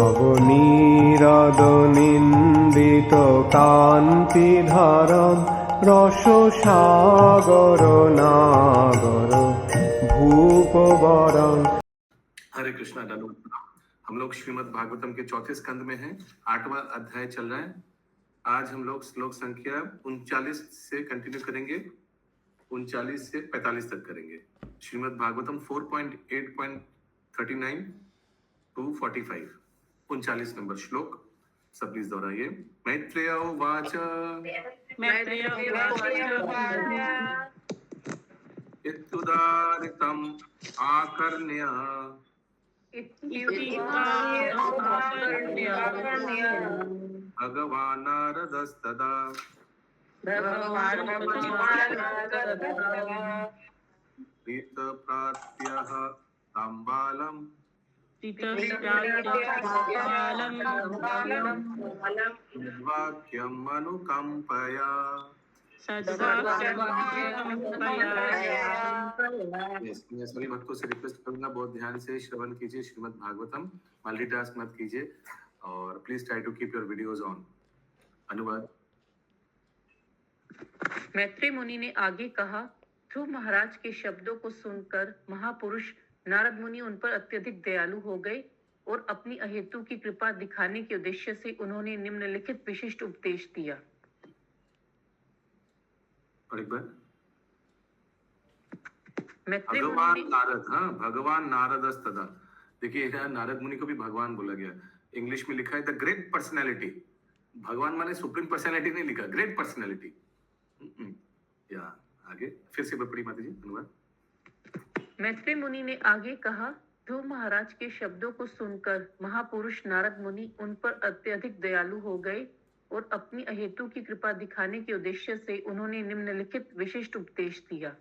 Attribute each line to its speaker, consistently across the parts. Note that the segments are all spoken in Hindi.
Speaker 1: নবনীরদনিন্দিত কান্তিধারম রসসাগর নাগর भूपवरं।
Speaker 2: हरे कृष्णा दादू। हम लोग श्रीमद् भागवतम के चौथे स्कंद में हैं। 8वां अध्याय चल रहा है। आज हम लोग श्लोक संख्या 39 से कंटिन्यू करेंगे, 39 से 45 तक करेंगे। श्रीमद् भागवतम 4.8.39 टू 45, 39 नंबर श्लोक। सब प्लीज दोहराइए। मैत्रेय उवाच इत्युदारितम् आकर्ण्य भगवान् नारदस्तदा प्रीतप्रात्यः ताम्बालं वाक्यम् अनुकम्पया। मैं सभी भक्तों से रिक्वेस्ट करूंगा, बहुत ध्यान से श्रवण कीजिए श्रीमद् भागवतम, मल्टीटास्क मत कीजिए और please try to keep your videos on. अनुवाद।
Speaker 3: मैत्री मुनि ने आगे कहा, ध्रुव महाराज के शब्दों को सुनकर महापुरुष नारद मुनि उन पर अत्यधिक दयालु हो गए और अपनी अहेतु की कृपा दिखाने के उद्देश्य से उन्होंने निम्नलिखित विशिष्ट उपदेश दिया।
Speaker 2: और एक बार।
Speaker 3: भगवान
Speaker 2: नारद, हाँ, भगवान नारदस्तदा। देखिए यहाँ नारद मुनि को भी भगवान बोला गया। इंग्लिश में लिखा है द ग्रेट पर्सनैलिटी। भगवान माने सुप्रीम पर्सनैलिटी नहीं लिखा, ग्रेट पर्सनैलिटी। या आगे फिर से पढ़ी माता जी, अनुवाद।
Speaker 3: मैत्री मुनि ने आगे कहा, ध्रुव महाराज के शब्दों को सुनकर महापुरुष नारद मुनि उन पर अत्यधिक दयालु हो गए और अपनी अहेतु की कृपा दिखाने के उद्देश्य से उन्होंने निम्नलिखित विशिष्ट उपदेश दिया।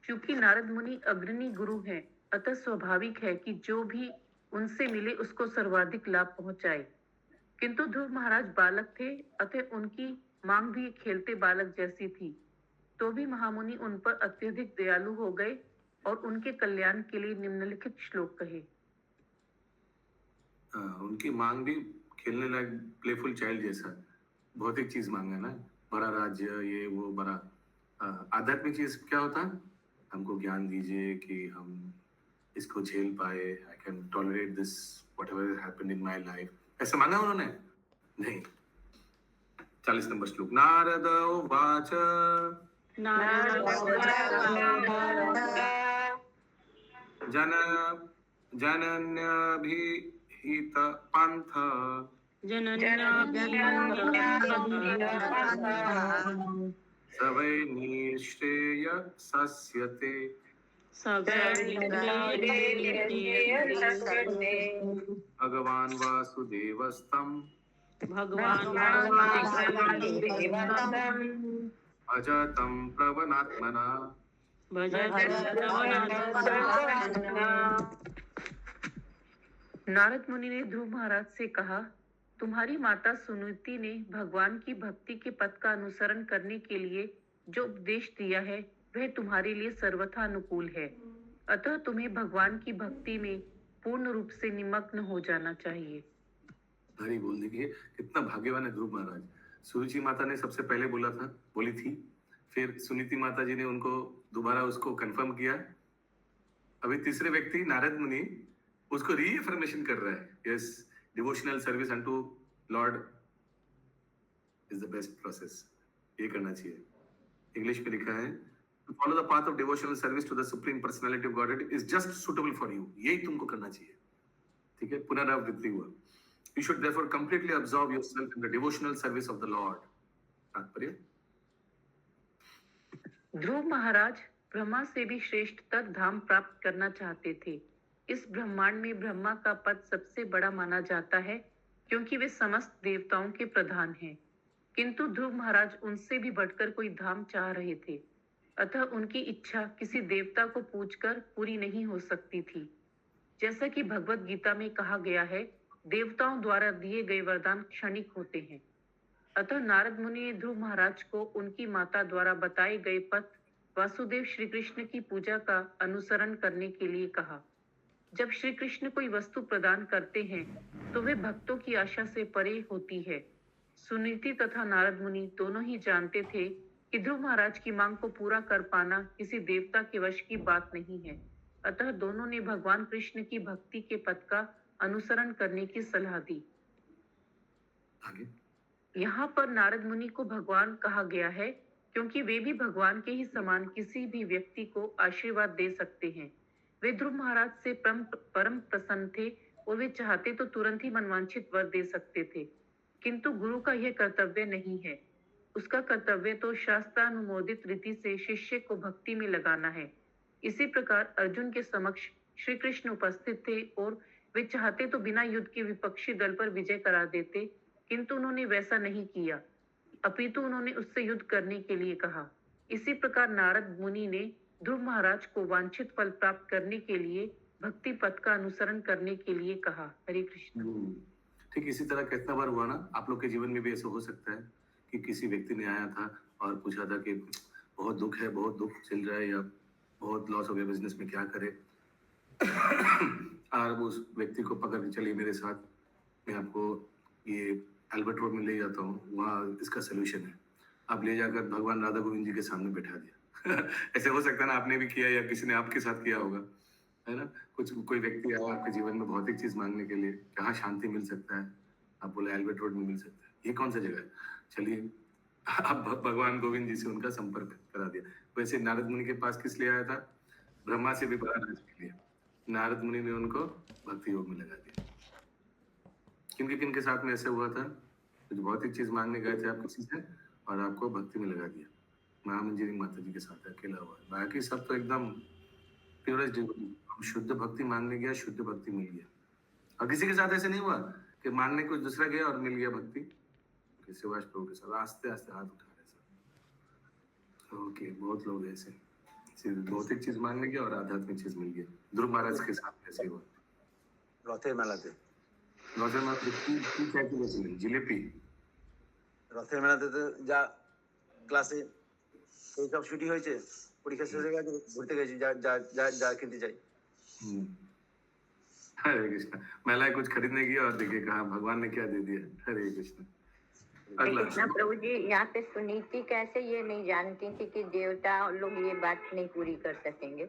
Speaker 3: क्योंकि नारद मुनि अग्रणी गुरु हैं, अतः स्वाभाविक है कि जो भी उनसे मिले उसको सर्वाधिक लाभ पहुंचाए। किंतु ध्रुव महाराज बालक थे, अतः उनकी मांग भी खेलते बालक जैसी थी। तो भी महामुनि उन पर अत्यधिक दयालु हो गए और उनके कल्याण के लिए निम्नलिखित श्लोक कहे।
Speaker 2: उनकी मांग भी खेलने लायक प्लेफुल चाइल्ड जैसा भौतिक चीज मांगा ना, बड़ा राज्य, ये वो बड़ा। आध्यात्मिक चीज क्या होता है? हमको ज्ञान दीजिए कि हम इसको झेल पाए, I can tolerate this whatever happened in my life. ऐसा मांगा उन्होंने? नहीं। 40 नंबर श्लोक। नारद उवाच जनन्यभिहित पंथ सवै निश्रेय सस्यते भगवान् वासुदेवस्तं भजतं प्रवनात्मना।
Speaker 3: नारद मुनि ने ध्रुव महाराज से कहा, तुम्हारी माता सुनीति ने भगवान की भक्ति के पथ का अनुसरण करने के लिए जो उपदेश दिया है वह तुम्हारे लिए सर्वथा अनुकूल है। अतः तुम्हें भगवान की भक्ति में पूर्ण रूप से निमग्न हो जाना चाहिए।
Speaker 2: हरि बोल। देखिए कितना भाग्यवान है ध्रुव महाराज। सुरुचि माता ने सबसे पहले बोली थी, फिर सुनीति माता जी ने उनको दोबारा उसको कंफर्म किया। अभी तीसरे व्यक्ति नारद मुनि उसको रीअफर्मेशन कर रहा है। Yes, devotional service unto Lord is the best process. ये करना चाहिए। इंग्लिश में लिखा है, to follow the path of devotional service to the supreme personality of Godhead is just suitable for you. यही तुमको करना चाहिए। ठीक है, पुनरावृत्ति हुआ। You should therefore completely absorb yourself in the devotional service of the Lord. तात्पर्य?
Speaker 3: ध्रुव महाराज ब्रह्मा से भी श्रेष्ठतर धाम प्राप्त करना चाहते थे। इस ब्रह्मांड में ब्रह्मा का पद सबसे बड़ा माना जाता है क्योंकि वे समस्त देवताओं के प्रधान हैं। किंतु ध्रुव महाराज उनसे भी बढ़कर कोई धाम चाह रहे थे, अतः उनकी इच्छा किसी देवता को पूछकर पूरी नहीं हो सकती थी। जैसा कि भगवत गीता में कहा गया है, देवताओं द्वारा दिए गए वरदान क्षणिक होते हैं। अतः नारद मुनि ने ध्रुव महाराज को उनकी माता द्वारा बताए गए पथ वासुदेव श्री कृष्ण की पूजा का अनुसरण करने के लिए कहा। जब श्री कृष्ण कोई वस्तु प्रदान करते हैं तो वे भक्तों की आशा से परे होती है। सुनीति तथा नारद मुनि दोनों ही जानते थे कि ध्रुव महाराज की मांग को पूरा कर पाना किसी देवता के वश की बात नहीं है। अतः दोनों ने भगवान कृष्ण की भक्ति के पथ का अनुसरण करने की सलाह दी।
Speaker 2: आगे
Speaker 3: यहाँ पर नारद मुनि को भगवान कहा गया है क्योंकि वे भी भगवान के ही समान किसी भी व्यक्ति को आशीर्वाद दे सकते हैं। वे ध्रुव महाराज से परम प्रसन्न थे और वे चाहते तो तुरंत ही मनवांछित वर दे सकते थे, किंतु गुरु का यह कर्तव्य नहीं है। उसका कर्तव्य तो शास्त्रानुमोदित रीति से शिष्य को भक्ति में लगाना है। इसी प्रकार अर्जुन के समक्ष श्री कृष्ण उपस्थित थे और वे चाहते तो बिना युद्ध के विपक्षी दल पर विजय करा देते, किंतु उन्होंने वैसा नहीं किया, अपितु उन्होंने उससे युद्ध करने के लिए कहा। इसी प्रकार नारद मुनि ने ध्रुव महाराज को वांछित फल प्राप्त करने के लिए भक्ति पथ का अनुसरण करने के लिए कहा। हरे कृष्ण।
Speaker 2: ठीक इसी तरह कितना बार हुआ ना, आप लोग के जीवन में भी ऐसा हो सकता है कि किसी व्यक्ति ने आया था और पूछा था कि बहुत दुख है, बहुत दुख चल रहा है या बहुत लॉस हो गया बिजनेस में, क्या करे। और उस व्यक्ति को पकड़ के चलिए मेरे साथ, मैं आपको ये एल्बर्ट रोड में ले जाता हूँ, वहाँ इसका सोल्यूशन है। आप ले जाकर भगवान राधा गोविंद जी के सामने बैठा दिया। ऐसे हो सकता है ना, आपने भी किया या किसी ने आपके साथ किया होगा, है ना। कोई व्यक्ति आया आपके जीवन में भौतिक चीज मांगने के लिए, कहाँ शांति मिल सकता है, आप बोले एल्बर्ट रोड में मिल सकता है। ये कौन सा जगह है, चलिए आप भगवान गोविंद जी से उनका संपर्क करा दिया। वैसे नारद मुनि के पास किस लिए आया था? ब्रह्मा से भी बड़ा राज के लिए। नारद मुनि ने उनको भक्ति योग में लगा दिया। किन के साथ में ऐसे हुआ था? कुछ भौतिक चीज मांगने गए थे आप किसी से और आपको भक्ति में लगा दिया। महामंजरी माता जी के साथ अकेला हुआ, बाकी सब तो एकदम प्योरेस्ट शुद्ध भक्ति मांगने गया, शुद्ध भक्ति मिल गया। और किसी के साथ ऐसे नहीं हुआ कि मांगने कुछ दूसरा गया और मिल गया भक्ति। शिवाश प्रभु के साथ आस्ते आस्ते हाथ उठा रहे सब। ओके, बहुत लोग ऐसे भौतिक चीज मांगने गया और आध्यात्मिक चीज मिल गया। ध्रुव महाराज के साथ ऐसे हुआ।
Speaker 4: রথের মেলাতে
Speaker 2: রথের মেলাতে কি চাইতে গেছিলেন? জিলিপি?
Speaker 4: রথের মেলাতে তো যা ক্লাসে সেই সব ছুটি হয়েছে, পরীক্ষা শেষ হয়ে গেছে, ঘুরতে গেছি, যা যা যা যা কিনতে চাই।
Speaker 2: हरे कृष्ण। मेला कुछ खरीदने गया और देखिए कहा भगवान ने क्या दे दिया। हरे कृष्ण। अगला
Speaker 5: कृष्ण प्रभु जी, यहाँ पे सुनीति कैसे ये नहीं जानती थी कि देवता लोग ये बात नहीं पूरी कर सकेंगे?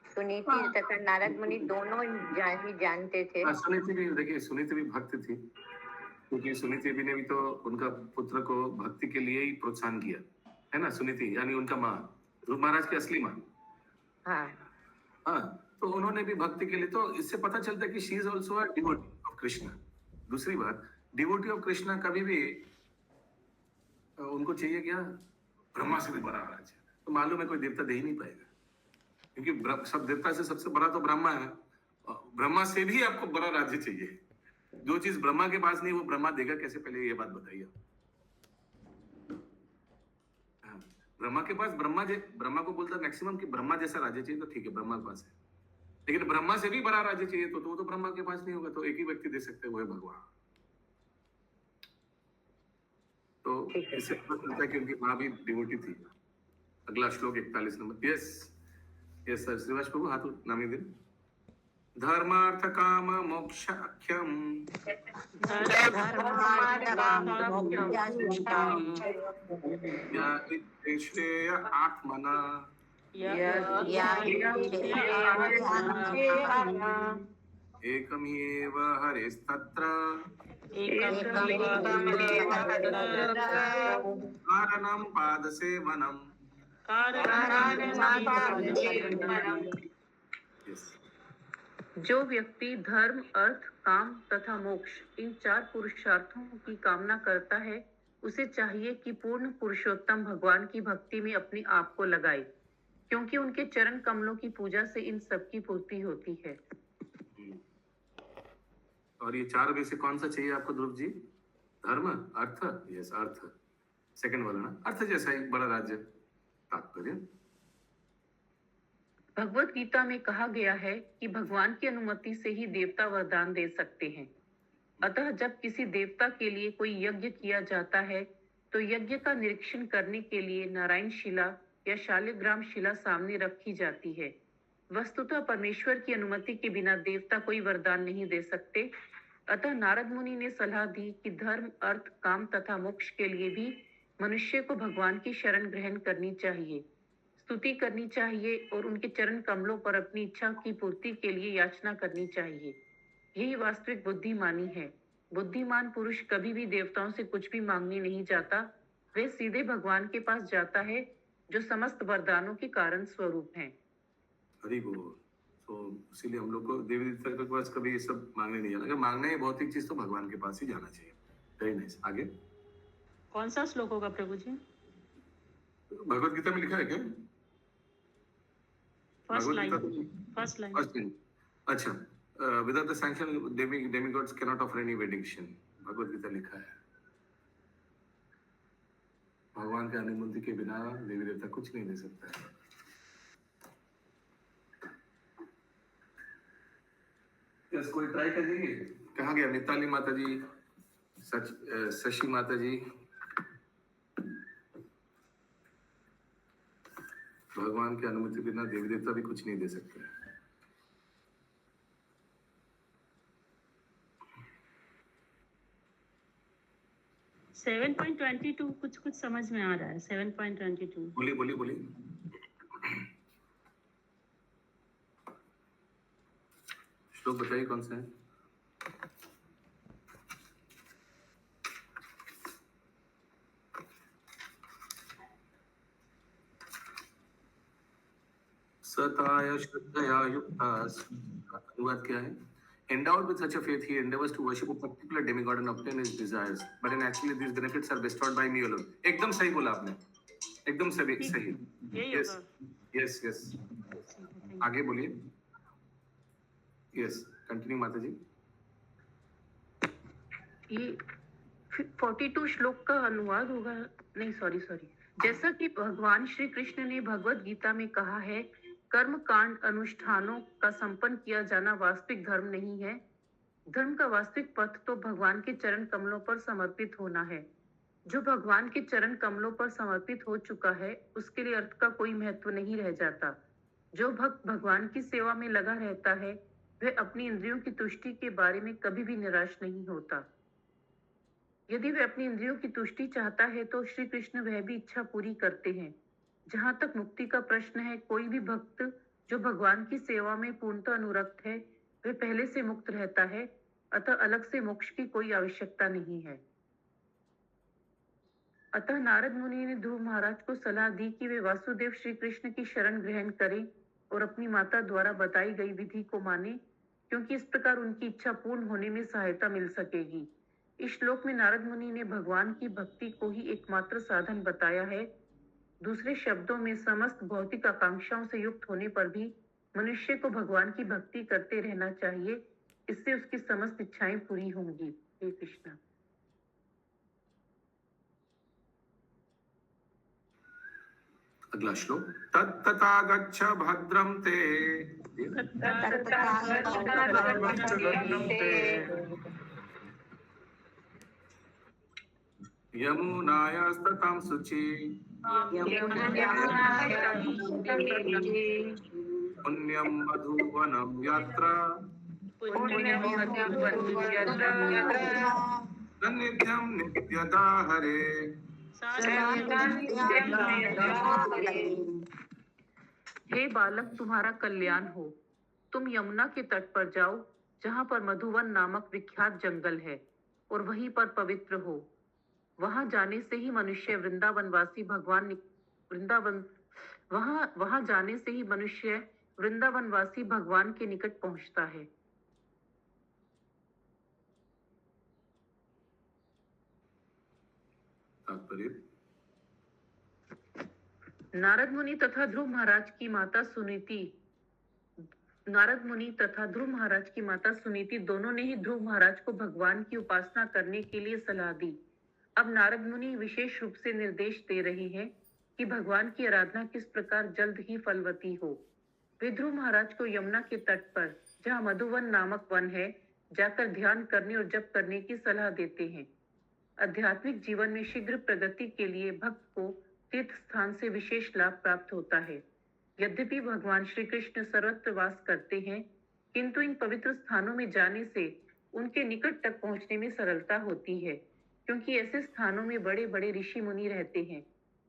Speaker 5: सुनीति तथा नारद मुनि दोनों ही जानते थे।
Speaker 2: सुनीति भी, देखिए सुनीति भी भक्त थी, क्योंकि सुनीति भी ने भी तो उनका पुत्र को भक्ति के लिए ही प्रोत्साहन किया, है ना। सुनीति यानी उनका माँ, ध्रुव महाराज की असली माँ। हाँ, तो उन्होंने भी भक्ति के लिए, तो इससे पता चलता है कि she is also a devotee of Krishna. दूसरी बात, डिवोटी ऑफ कृष्ण कभी भी उनको चाहिए क्या? ब्रह्मा से भी बड़ा राज्य। तो मालूम है कोई देवता दे ही नहीं पाएगा, क्योंकि सब देवता से सबसे बड़ा तो ब्रह्मा है। ब्रह्मा से भी आपको बड़ा राज्य चाहिए। जो चीज ब्रह्मा के पास नहीं वो ब्रह्मा देगा कैसे, पहले ये बात बताइए। ब्रह्मा के पास ब्रह्मा को बोलता मैक्सिमम कि ब्रह्मा जैसा राज्य चाहिए, तो ठीक है ब्रह्मा के पास है, लेकिन ब्रह्मा से भी बड़ा राज्य चाहिए तो वो तो ब्रह्मा के पास नहीं होगा। तो एक ही व्यक्ति दे सकते हैं, वो है भगवान। तो इससे पता चलता है कि उनकी माँ भी डिवोटी थी। अगला श्लोक 41 नंबर। Yes yes sir, Srivas Prabhu हाथ नामी दिन। धर्मार्थ काम मोक्षाख्यम श्रेय आत्मना एकमेव हरिस्तत्र कारणं पादसेवनम्।
Speaker 3: जो व्यक्ति धर्म, अर्थ, काम तथा मोक्ष इन 4 पुरुषार्थों की कामना करता है, उसे चाहिए कि पूर्ण पुरुषोत्तम भगवान की भक्ति में अपने आप को लगाए, क्योंकि उनके चरण कमलों की पूजा से इन सब की पूर्ति होती है।
Speaker 2: और ये 4 में से कौन सा चाहिए आपको ध्रुव जी? धर्म, अर्थ, यस अर्थ, सेकंड वाला ना, अर्थ जैसा ही बड़ा राज्य। तात्पर्य,
Speaker 3: भगवत गीता में कहा गया है कि भगवान की अनुमति से ही देवता वरदान दे सकते हैं। अतः जब किसी देवता के लिए कोई यज्ञ किया जाता है तो यज्ञ का निरीक्षण करने के लिए नारायण शिला या शालिग्राम शिला सामने रखी जाती है। वस्तुतः परमेश्वर की अनुमति के बिना देवता कोई वरदान नहीं दे सकते। अतः नारद मुनि ने सलाह दी कि धर्म, अर्थ, काम तथा मोक्ष के लिए भी मनुष्य को भगवान की शरण ग्रहण करनी चाहिए, स्तुति करनी चाहिए और उनके चरण कमलों पर अपनी इच्छा की पूर्ति के लिए याचना करनी चाहिए। यही वास्तविक बुद्धिमानी है। बुद्धिमान पुरुष कभी भी देवताओं से कुछ भी मांगने नहीं जाता, वह सीधे भगवान के पास जाता है जो समस्त वरदानों के कारण स्वरूप हैं।
Speaker 2: हरि बोल। तो इसीलिए हम लोग को देवी देवता के पास कभी ये सब मांगने नहीं जाना। अगर मांगना है भौतिक चीज तो भगवान के पास ही जाना चाहिए। Very nice. आगे
Speaker 3: कौन सा श्लोक होगा प्रभु जी?
Speaker 2: भगवत गीता में लिखा है क्या?
Speaker 3: First
Speaker 2: Bhagavad
Speaker 3: line.
Speaker 2: Gita
Speaker 3: first line.
Speaker 2: First line. अच्छा, without the sanction demigods can not offer any benediction. Bhagavad Gita लिखा है भगवान के अनुमति के बिना देवी देवता कुछ नहीं दे सकता है। यस, कोई ट्राई करिए। कहाँ गया मिताली माता जी, शशि माता जी? भगवान की अनुमति के बिना देवी देवता भी कुछ नहीं दे सकते।
Speaker 3: 7.22 कुछ कुछ समझ में आ रहा है। 7.22
Speaker 2: बोलिए बोलिए बोलिए। श्लोक बताइए कौन सा है? सताय श्रद्धया युक्ता। अनुवाद क्या है? Endowed with such a faith, he endeavors to worship a particular demigod and obtain his desires. But in actually, these benefits are bestowed by me alone. एकदम सही बोला आपने, एकदम सही सही। Yes, yes, yes. आगे बोलिए। Yes, continue माता जी।
Speaker 3: ये 42 श्लोक का अनुवाद होगा। नहीं, सॉरी। जैसा कि भगवान श्री कृष्ण ने भगवत गीता में कहा है, कर्म कांड अनुष्ठानों का संपन्न किया जाना वास्तविक धर्म नहीं है। धर्म का वास्तविक पथ तो भगवान के चरण कमलों पर समर्पित होना है। जो भगवान के चरण कमलों पर समर्पित हो चुका है, उसके लिए अर्थ का कोई महत्व नहीं रह जाता। जो भक्त भगवान की सेवा में लगा रहता है, वह अपनी इंद्रियों की तुष्टि के बारे में कभी भी निराश नहीं होता। यदि वह अपनी इंद्रियों की तुष्टि चाहता है तो श्री कृष्ण वह भी इच्छा पूरी करते हैं। जहां तक मुक्ति का प्रश्न है, कोई भी भक्त जो भगवान की सेवा में पूर्णतः अनुरक्त है, वह पहले से मुक्त रहता है। अतः अलग से मोक्ष की कोई आवश्यकता नहीं है। अतः नारद मुनि ने ध्रुव महाराज को सलाह दी कि वे वासुदेव श्री कृष्ण की शरण ग्रहण करें और अपनी माता द्वारा बताई गई विधि को माने, क्योंकि इस प्रकार उनकी इच्छा पूर्ण होने में सहायता मिल सकेगी। इस श्लोक में नारद मुनि ने भगवान की भक्ति को ही एकमात्र साधन बताया है। दूसरे शब्दों में, समस्त भौतिक आकांक्षाओं से युक्त होने पर भी मनुष्य को भगवान की भक्ति करते रहना चाहिए। इससे उसकी समस्त इच्छाएं पूरी होंगी। हे कृष्णा।
Speaker 2: अगला श्लोक। तत्तथा गच्छ भद्रं ते यमुनायास्ततां शुचि पुण्यं मधुवनं यत्र सन्निध्यं नित्यदा हरे।
Speaker 3: हे बालक, तुम्हारा कल्याण हो। तुम यमुना के तट पर जाओ, जहाँ पर मधुवन नामक विख्यात जंगल है, और वहीं पर पवित्र हो। वहां जाने से ही मनुष्य वृंदावनवासी भगवान के निकट पहुंचता है। नारद मुनि तथा ध्रुव महाराज की माता सुनीति दोनों ने ही ध्रुव महाराज को भगवान की उपासना करने के लिए सलाह दी। अब नारद मुनि विशेष रूप से निर्देश दे रहे हैं कि भगवान की आराधना किस प्रकार जल्द ही फलवती हो। वे ध्रुव महाराज को यमुना के तट पर, जहाँ मधुवन नामक वन है, जाकर ध्यान करने और जप करने की सलाह देते हैं। आध्यात्मिक जीवन में शीघ्र प्रगति के लिए भक्त को तीर्थ स्थान से विशेष लाभ प्राप्त होता है। यद्यपि भगवान श्री कृष्ण सर्वत्र वास करते हैं, किंतु इन पवित्र स्थानों में जाने से उनके निकट तक पहुंचने में सरलता होती है, क्योंकि ऐसे स्थानों में बड़े बड़े ऋषि मुनि रहते हैं।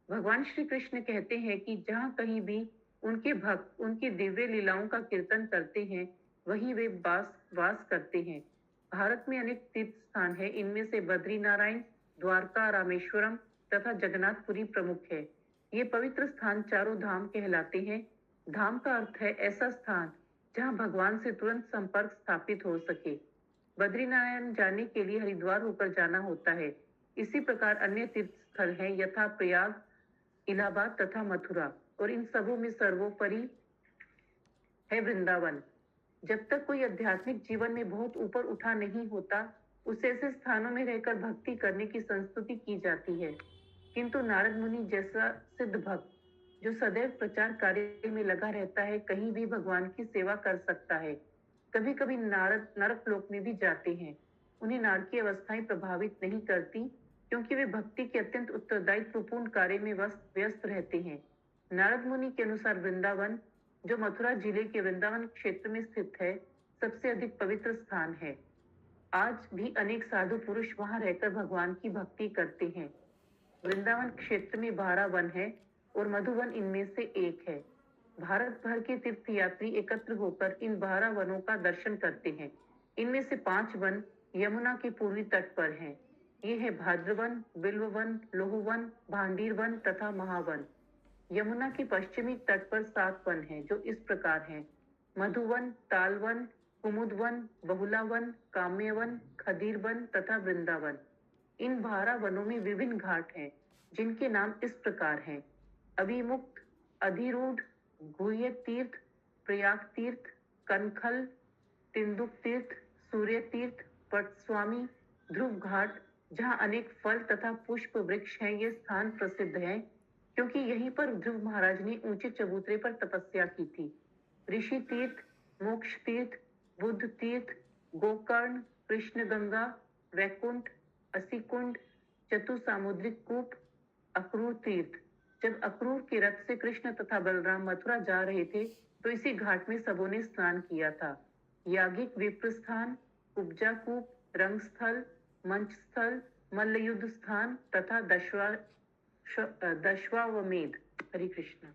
Speaker 3: भगवान श्री कृष्ण कहते हैं कि जहाँ कहीं भी उनके भक्त उनकी दिव्य लीलाओं का कीर्तन करते हैं, वहीं वे वास करते हैं। भारत में अनेक तीर्थ स्थान है, इनमें से बद्रीनारायण, द्वारका, रामेश्वरम तथा जगन्नाथपुरी प्रमुख है। ये पवित्र स्थान चारों धाम कहलाते हैं। धाम का अर्थ है ऐसा स्थान जहाँ भगवान से तुरंत संपर्क स्थापित हो सके। बद्रीनारायण जाने के लिए हरिद्वार होकर जाना होता है। इसी प्रकार अन्य तीर्थ स्थल हैं, यथा प्रयाग, इलाहाबाद तथा मथुरा, और इन सबों में सर्वोपरि है वृंदावन। जब तक कोई आध्यात्मिक जीवन में बहुत ऊपर उठा नहीं होता, उसे ऐसे स्थानों में रहकर भक्ति करने की संस्तुति की जाती है। किंतु नारद मुनि जैसा सिद्ध भक्त जो सदैव प्रचार कार्य में लगा रहता है, कहीं भी भगवान की सेवा कर सकता है। कभी कभी नारद नरक लोक में भी जाते हैं। उन्हें नारकीय अवस्थाएं प्रभावित नहीं करती, क्योंकि वे भक्ति के अत्यंत उत्तरदायित्वपूर्ण कार्य में व्यस्त रहते हैं। नारद मुनि के अनुसार वृंदावन, जो मथुरा जिले के वृंदावन क्षेत्र में स्थित है, सबसे अधिक पवित्र स्थान है। आज भी अनेक साधु पुरुष वहां रहकर भगवान की भक्ति करते हैं। वृंदावन क्षेत्र में 12 वन है और मधुवन इनमें से एक है। भारत भर के तीर्थयात्री एकत्र होकर इन 12 वनों का दर्शन करते हैं। इनमें से 5 वन यमुना के पूर्वी तट पर हैं। ये है भाद्रवन, बिल्ववन, लोहवन, भांडीर वन तथा महावन। यमुना के पश्चिमी तट पर 7 वन हैं, जो इस प्रकार हैं: मधुवन, तालवन, कुमुदवन, बहुलावन, काम्यवन, खदीरवन तथा वृंदावन। इन 12 वनों में विभिन्न घाट हैं, जिनके नाम इस प्रकार हैं: अभिमुक्त, अधिरूढ़, गुह्य तीर्थ, प्रयाग तीर्थ, कनखल, तिंदुक तीर्थ, सूर्य तीर्थ, पटस्वामी, ध्रुव घाट, जहाँ अनेक फल तथा पुष्प वृक्ष हैं। ये स्थान प्रसिद्ध हैं, क्योंकि यहीं पर ध्रुव महाराज ने ऊंचे चबूतरे पर तपस्या की थी। ऋषि तीर्थ, मोक्ष तीर्थ, बुद्ध तीर्थ, गोकर्ण, कृष्ण गंगा, वैकुंठ, असिकुंड, चतुसामुद्रिक कूप, अक्रूर तीर्थ। जब अक्रूर के रथ से कृष्ण तथा बलराम मथुरा जा रहे थे, तो इसी घाट में सबों ने स्नान किया था। यागिक विप्र स्थान, उपजा कूप, रंगस्थल, मंच स्थल, मल्लयुद्ध स्थान तथा दशवाश्वमेध। हरि कृष्ण।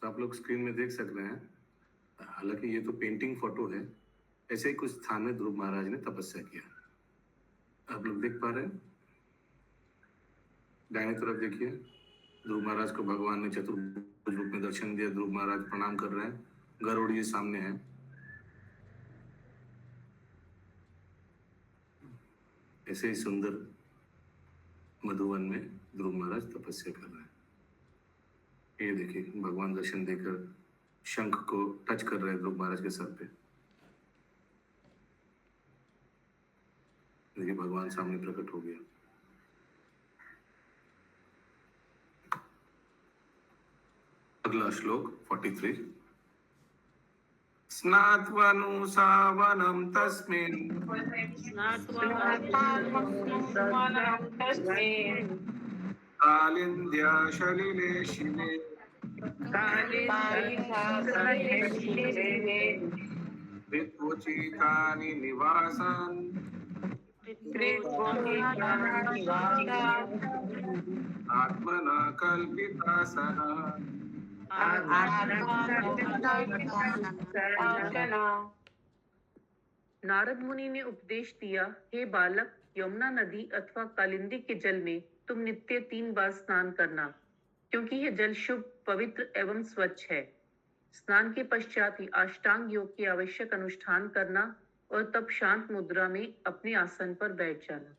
Speaker 2: तो आप लोग स्क्रीन में देख सक रहे हैं, हालांकि ये तो पेंटिंग फोटो है, ऐसे ही कुछ स्थान में ध्रुव महाराज ने तपस्या किया। आप लोग देख पा रहे हैं, दाहिने तरफ देखिए, ध्रुव महाराज को भगवान ने चतुर्भुज रूप में दर्शन दिया। ध्रुव महाराज प्रणाम कर रहे हैं, गरुड़ जी सामने है। ऐसे ही सुंदर मधुवन में ध्रुव महाराज तपस्या कर रहे हैं। ये देखिए, भगवान दर्शन देकर शंख को टच कर रहे हैं ध्रुव महाराज के सर पे। देखिए, भगवान सामने प्रकट हो गया। अगला श्लोक 43। स्नात्वनुसावनं तस्मिन् कालिन्द्या सलिले शिवे वित्वचितानि निवासन् आत्मना कल्पितासः।
Speaker 3: नारद मुनि ने उपदेश दिया, हे बालक, यमुना नदी अथवा कालिंदी के जल में तुम नित्य 3 बार स्नान करना, क्योंकि यह जल शुभ, पवित्र एवं स्वच्छ है। स्नान के पश्चात ही अष्टांग योग की आवश्यक अनुष्ठान करना और तब शांत मुद्रा में अपने आसन पर बैठ जाना।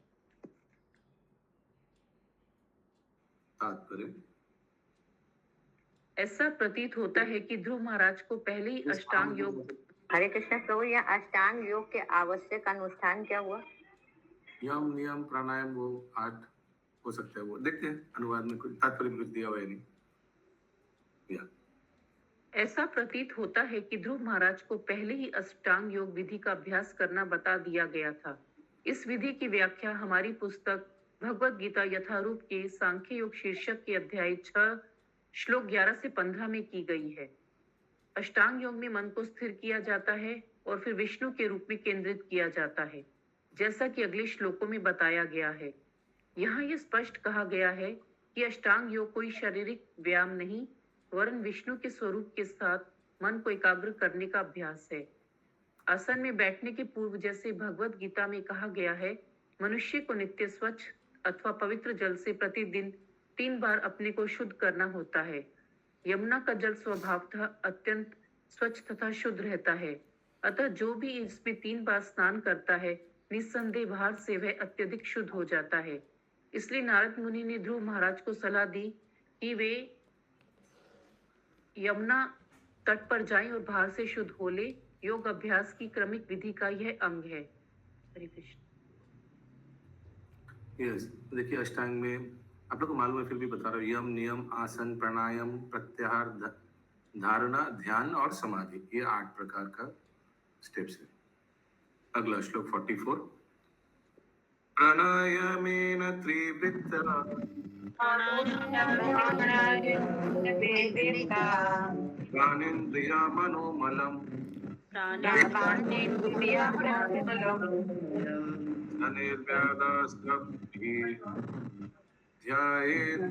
Speaker 2: तात्पर्य:
Speaker 3: ऐसा प्रतीत होता है कि ध्रुव महाराज को पहले ही अष्टांग योग।
Speaker 5: हरे कृष्ण प्रभु, यह अष्टांग योग के आवश्यक अनुष्ठान क्या हुआ?
Speaker 2: यम, नियम, प्राणायाम, वो 8 हो सकता है। वो देखते हैं अनुवाद में कुछ तात्पर्य कुछ दिया हुआ है नहीं।
Speaker 3: ऐसा प्रतीत होता है कि ध्रुव महाराज को पहले ही अष्टांग योग विधि का अभ्यास करना बता दिया गया था। इस विधि की व्याख्या हमारी पुस्तक भगवत गीता यथारूप के सांख्य योग शीर्षक के अध्याय 6 श्लोक 11 से 15 में की गई है। अष्टांग योग में मन को स्थिर किया जाता है और फिर विष्णु के रूप में केंद्रित किया जाता है, जैसा कि अगले श्लोकों में बताया गया है। यहाँ यह स्पष्ट कहा गया है कि अष्टांग योग कोई शारीरिक व्यायाम नहीं, वरन विष्णु के स्वरूप के साथ मन को एकाग्र करने का अभ्यास है। आसन में बैठने के पूर्व, जैसे भगवत गीता में कहा गया है, मनुष्य को नित्य स्वच्छ अथवा पवित्र जल से प्रतिदिन 3 बार अपने को शुद्ध करना होता है। यमुना का जल स्वभावतः अत्यंत स्वच्छ तथा शुद्ध रहता है, अतः जो भी इसमें 3 बार स्नान करता है, निस्संदेह बाहर से वह अत्यधिक शुद्ध हो जाता है। इसलिए नारद मुनि ने ध्रुव महाराज को सलाह दी कि वे यमुना तट पर जाएं और बाहर से शुद्ध हो ले। योग अभ्यास की क्रमिक विधि का यह अंग है। हरे कृष्ण।
Speaker 2: यस, देखिए अष्टांग में आप लोग को मालूम है, फिर भी बता रहा हूँ, यम, नियम, आसन, प्राणायाम, प्रत्याहार, धारणा, ध्यान और समाधि, ये 8 प्रकार का स्टेप्स है। अगला श्लोक 44। प्राणायामेन त्रिवृत्ता प्राणेन्द्रिया मनोमलम अनिर्व्यादास्तब्धि ध्यायेत्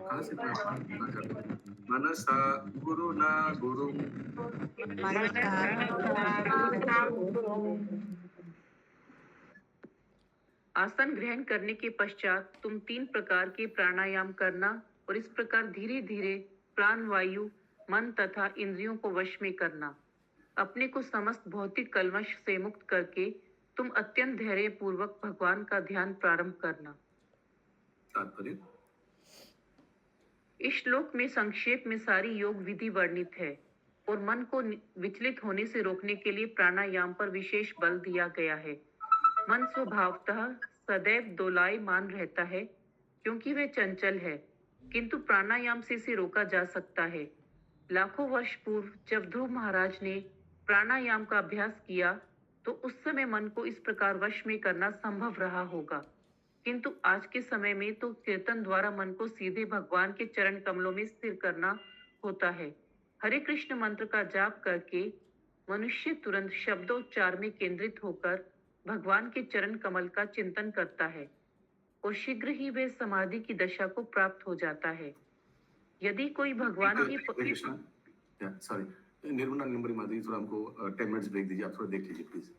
Speaker 2: कहाँ से मनसा गुरुना गुरुम।
Speaker 3: आसन ग्रहण करने के पश्चात तुम 3 प्रकार के प्राणायाम करना और इस प्रकार धीरे धीरे प्राण वायु, मन तथा इंद्रियों को वश में करना। अपने को समस्त भौतिक कल्मश से मुक्त करके तुम अत्यंत धैर्य पूर्वक भगवान का ध्यान प्रारंभ करना।
Speaker 2: तात्पर्य,
Speaker 3: इस श्लोक में संक्षेप में सारी योग विधि वर्णित है और मन को विचलित होने से रोकने के लिए प्राणायाम पर विशेष बल दिया गया है। मन स्वभावतः सदैव दोलायमान रहता है क्योंकि वह चंचल है, किंतु प्राणायाम से इसे रोका जा सकता है। लाखों वर्ष पूर्व जब ध्रुव महाराज ने प्राणायाम का अभ्यास किया तो उस समय मन को इस प्रकार वश में करना संभव रहा होगा, किंतु आज के समय में तो कीर्तन द्वारा मन को सीधे भगवान के चरण कमलों में स्थिर करना होता है। हरे कृष्ण मंत्र का जाप करके मनुष्य तुरंत शब्दोच्चार में केंद्रित होकर भगवान के चरण कमल का चिंतन करता है और शीघ्र ही वह समाधि की दशा को प्राप्त हो जाता है। यदि कोई भगवान की
Speaker 2: सॉरी निर्मला निम्बरी माधवी, थोड़ा हमको 10 मिनट्स ब्रेक दीजिए, आप थोड़ा देख लीजिए प्लीज।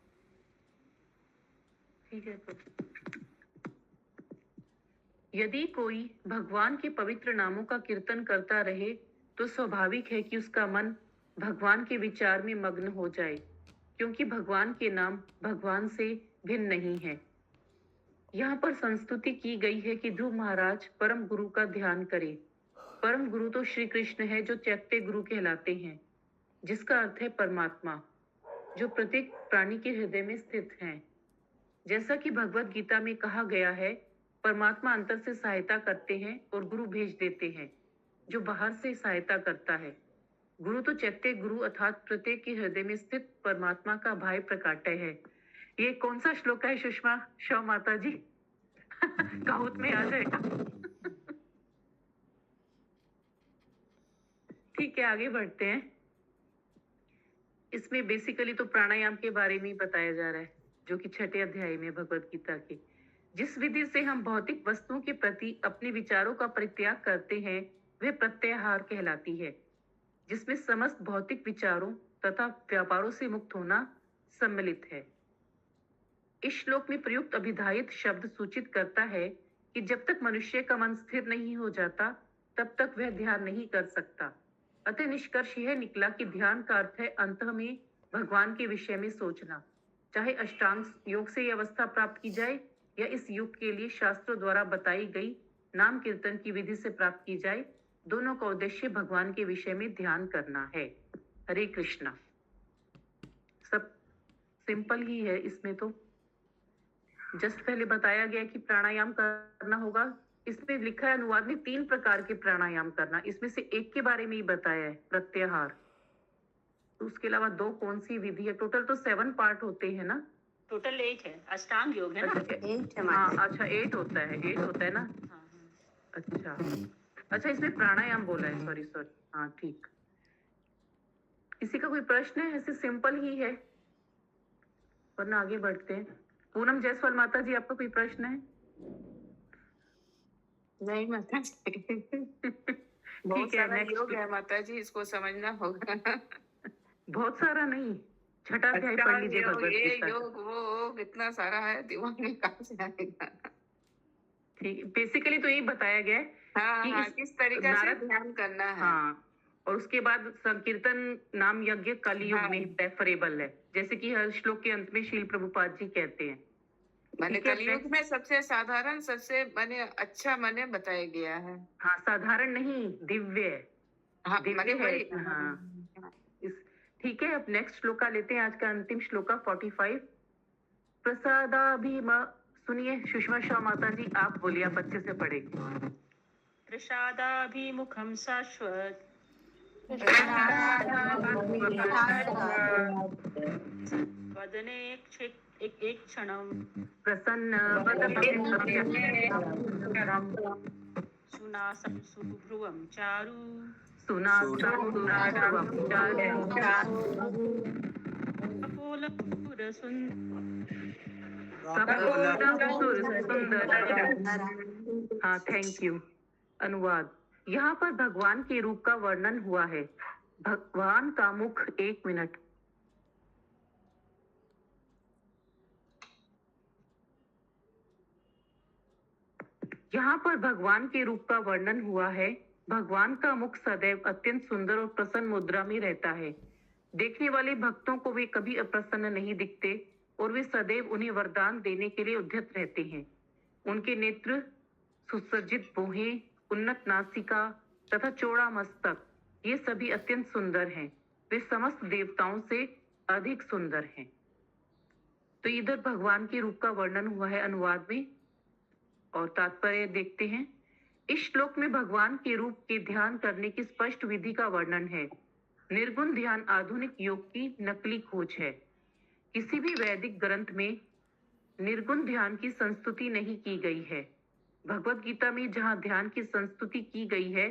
Speaker 3: ठीक है। यदि कोई भगवान के पवित्र नामों का कीर्तन करता रहे तो स्वाभाविक है कि उसका मन भगवान के विचार में मग्न हो जाए, क्योंकि भगवान के नाम भगवान से भिन्न नहीं है। यहाँ पर संस्तुति की गई है कि ध्रुव महाराज परम गुरु का ध्यान करें। परम गुरु तो श्री कृष्ण है, जो चैत्य गुरु कहलाते हैं, जिसका अर्थ है परमात्मा, जो प्रत्येक प्राणी के हृदय में स्थित हैं। जैसा कि भगवत गीता में कहा गया है, परमात्मा अंतर से सहायता करते हैं और गुरु भेज देते हैं, जो बाहर से सहायता करता है। गुरु तो चैत्य गुरु अर्थात प्रत्येक के हृदय में स्थित परमात्मा का भाई प्रकाट्य है। ये कौन सा श्लोक है सुषमा शव माता जी? काहुत में आ जाएगा। ठीक है, आगे बढ़ते हैं। इसमें बेसिकली तो प्राणायाम के बारे में बताया जा रहा है, जो कि 6ठे अध्याय में भगवत गीता के। जिस विधि से हम भौतिक वस्तुओं के प्रति अपने विचारों का परित्याग करते हैं, वह प्रत्याहार कहलाती है, जिसमें समस्त भौतिक विचारों तथा व्यापारों से मुक्त होना सम्मिलित है। इस श्लोक में प्रयुक्त अभिधायित शब्द सूचित करता है कि जब तक मनुष्य का मन स्थिर नहीं हो जाता, तब तक वह ध्यान नहीं कर सकता। अतः निष्कर्ष यह निकला कि ध्यान का अर्थ है अंतः में भगवान के विषय में सोचना। चाहे अष्टांग योग से यह अवस्था प्राप्त की जाए या इस युग के लिए शास्त्रों द्वारा बताई गई नाम कीर्तन की विधि से प्राप्त की जाए, दोनों का उद्देश्य भगवान के विषय में ध्यान करना है। हरे कृष्णा। सब सिंपल ही है। इसमें तो जस्ट पहले बताया गया कि प्राणायाम करना होगा। इसमें लिखा है अनुवाद में 3 प्रकार के प्राणायाम करना, इसमें से एक के बारे में ही बताया है, प्रत्याहार। तो उसके अलावा 2 कौन सी विधि है? टोटल तो 7 पार्ट होते हैं ना?
Speaker 6: टोटल 8 है, अष्टांग योग है ना।
Speaker 3: हाँ अच्छा 8 होता है, 8 होता है ना?
Speaker 6: हाँ,
Speaker 3: अच्छा अच्छा, इसमें प्राणायाम बोला है, सॉरी सॉरी, हाँ ठीक। किसी का कोई प्रश्न है? ऐसे सिंपल ही है, वरना आगे बढ़ते हैं। पूनम जायसवाल माता जी, आपका कोई प्रश्न है?
Speaker 7: नहीं माता जी, बहुत
Speaker 3: ठीक है,
Speaker 7: सारा
Speaker 3: नेक्स्ट।
Speaker 7: योग है माता जी, इसको समझना होगा।
Speaker 3: बहुत सारा नहीं, छठा अध्याय पढ़ लीजिए
Speaker 7: योग,
Speaker 3: भगवत
Speaker 7: ये
Speaker 3: गीता का।
Speaker 7: योग वो योग, इतना सारा है, दिमाग में कहाँ से आएगा।
Speaker 3: ठीक, बेसिकली तो यही बताया गया है
Speaker 7: हाँ
Speaker 3: कि
Speaker 7: हाँ,
Speaker 3: इस
Speaker 7: किस तरीके से
Speaker 3: नारद,
Speaker 7: ध्यान करना है।
Speaker 3: हाँ, और उसके बाद संकीर्तन नाम यज्ञ कलयुग
Speaker 7: हाँ।
Speaker 3: में प्रेफरेबल है, जैसे कि हर श्लोक के अंत में शील प्रभुपाद जी कहते हैं।
Speaker 7: मैंने
Speaker 3: ठीक है,
Speaker 7: कलयुग
Speaker 3: next।
Speaker 7: में सबसे साधारण, सबसे मैंने अच्छा मैंने बताया गया है।
Speaker 3: हाँ, साधारण नहीं, दिव्य है।
Speaker 7: हाँ
Speaker 3: दिव्य
Speaker 7: मैंने
Speaker 3: है,
Speaker 7: वही।
Speaker 3: हाँ। इस ठीक है, अब नेक्स्ट श्लोका लेते हैं, आज का अंतिम श्लोका 45। प्रसादाभिम, सुनिए सुषमा शाह माता जी, आप बोलिए, आप अच्छे से पढ़ेंगे।
Speaker 6: प्रसादाभिमुखं शाश्वत वदने एक क्षणं
Speaker 3: प्रसन्न
Speaker 6: सुनासं सुभ्रुवं चारु
Speaker 3: हाँ, थैंक यू। अनुवाद, यहाँ पर भगवान के रूप का वर्णन हुआ है। भगवान का मुख, 1 मिनट। यहाँ पर भगवान के रूप का वर्णन हुआ है। भगवान का मुख सदैव अत्यंत सुंदर और प्रसन्न मुद्रा में रहता है। देखने वाले भक्तों को वे कभी अप्रसन्न नहीं दिखते और वे सदैव उन्हें वरदान देने के लिए उद्यत रहते हैं। उनके नेत्र, सुसज्जित भुहें, उन्नत नासिका तथा चौड़ा मस्तक, ये सभी अत्यंत सुंदर हैं। वे समस्त देवताओं से अधिक सुंदर हैं। तो इधर भगवान के रूप का वर्णन हुआ है अनुवाद में, और तात्पर्य देखते हैं। इस श्लोक में भगवान के रूप के ध्यान करने की स्पष्ट विधि का वर्णन है। निर्गुण ध्यान आधुनिक योग की नकली खोज है। किसी भी वैदिक ग्रंथ में निर्गुण ध्यान की संस्तुति नहीं की गई है। भगवत गीता में जहां ध्यान की संस्तुति की गई है,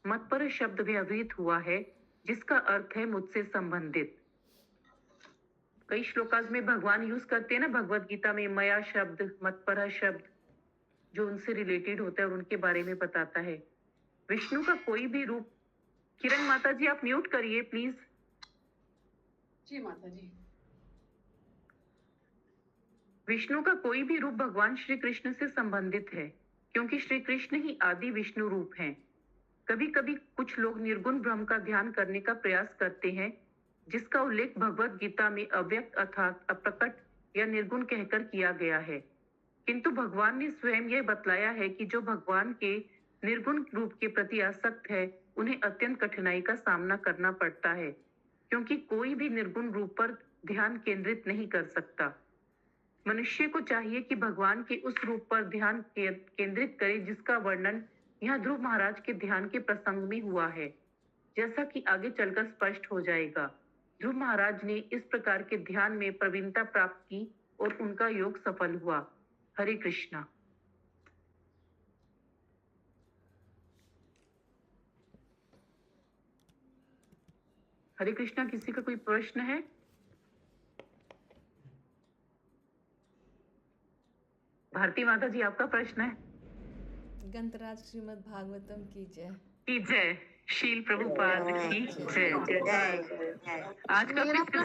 Speaker 3: मतपर शब्द व्यवहित हुआ है, जिसका अर्थ है मुझसे संबंधित। कई श्लोकास में भगवान यूज करते हैं ना भगवत गीता में, मया शब्द, मतपर शब्द, जो उनसे रिलेटेड होता है और उनके बारे में बताता है। विष्णु का कोई भी रूप, किरण माता जी आप म्यूट करिए प्लीज।
Speaker 7: जी माता जी।
Speaker 3: विष्णु का कोई भी रूप भगवान श्री कृष्ण से संबंधित है, क्योंकि श्री कृष्ण ही आदि विष्णु रूप हैं। कभी कभी कुछ लोग निर्गुण ब्रह्म का ध्यान करने का प्रयास करते हैं, जिसका उल्लेख भगवत गीता में अव्यक्त अर्थात अप्रकट या निर्गुण कहकर किया गया है। किंतु भगवान ने स्वयं यह बतलाया है कि जो भगवान के निर्गुण रूप के प्रति आसक्त है, उन्हें अत्यंत कठिनाई का सामना करना पड़ता है, क्योंकि कोई भी निर्गुण रूप पर ध्यान केंद्रित नहीं कर सकता। मनुष्य को चाहिए कि भगवान के उस रूप पर ध्यान केंद्रित करे जिसका वर्णन यहाँ ध्रुव महाराज के ध्यान के प्रसंग में हुआ है, जैसा कि आगे चलकर स्पष्ट हो जाएगा। ध्रुव महाराज ने इस प्रकार के ध्यान में प्रवीणता प्राप्त की और उनका योग सफल हुआ। हरे कृष्णा। हरे कृष्णा, किसी का कोई प्रश्न है? भारती माता जी, आपका प्रश्न है?
Speaker 8: गंतराज श्रीमद् भागवतम की जय।
Speaker 3: की जय। शील प्रभुपाद की जय। आज का
Speaker 9: मेरा प्रश्न